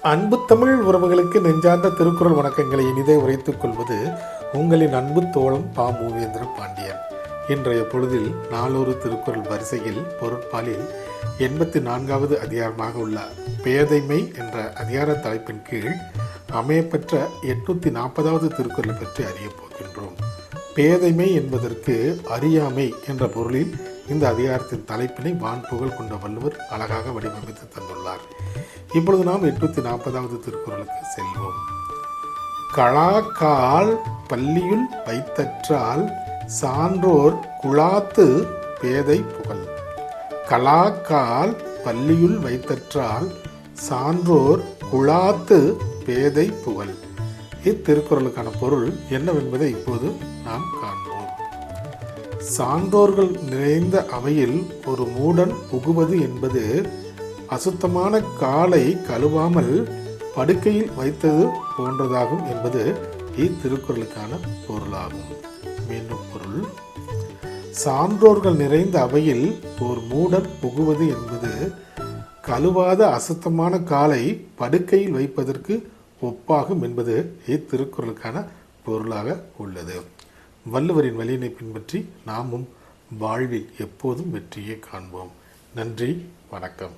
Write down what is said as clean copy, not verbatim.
அன்பு தமிழ் உறவுகளுக்கு நெஞ்சார்ந்த திருக்குறள் வணக்கங்களை இனிதே உரைத்துக் கொள்வது உங்களின் அன்பு தோழன் பா. மூவேந்திர பாண்டியன். இன்றைய பொழுதில் நாளொரு திருக்குறள் வரிசையில் பொருட்பாலில் 84வது அதிகாரமாக உள்ள பேதைமை என்ற அதிகார தலைப்பின் கீழ் அமையப்பெற்ற 840வது திருக்குறளை பற்றி அறியப் போகின்றோம். பேதைமை என்பதற்கு அறியாமை என்ற பொருளில் இந்த அதிகாரத்தின் தலைப்பினை வான்புகழ் கொண்ட வள்ளுவர் அழகாக வடிவமைத்து தந்துள்ளார். இப்பொழுது நாம் 840வது திருக்குறளுக்கு செல்வோம். களாக்கால் பள்ளியுள் வைத்தற்றால் சான்றோர் குழாத்து பேதை புகழ். களாக்கால் பள்ளியுள் வைத்தற்றால் சான்றோர் குழாத்து பேதை புகழ். இத்திருக்குறளுக்கான பொருள் என்னவென்பதை இப்போது நாம் காண்போம். சான்றோர்கள் நிறைந்த அவையில் ஒரு மூடன் புகுவது என்பது அசுத்தமான காலை கழுவாமல் படுக்கையில் வைத்தது போன்றதாகும் என்பது இத்திருக்குறளுக்கான பொருளாகும். மீண்டும் பொருள்: சான்றோர்கள் நிறைந்த அவையில் ஒரு மூடன் புகுவது என்பது கழுவாத அசுத்தமான காலை படுக்கையில் வைப்பதற்கு ஒப்பாகும் என்பது இத்திருக்குறளுக்கான பொருளாக உள்ளது. வள்ளுவரின் வழியினை பின்பற்றி நாமும் வாழ்வில் எப்போதும் வெற்றியை காண்போம். நன்றி, வணக்கம்.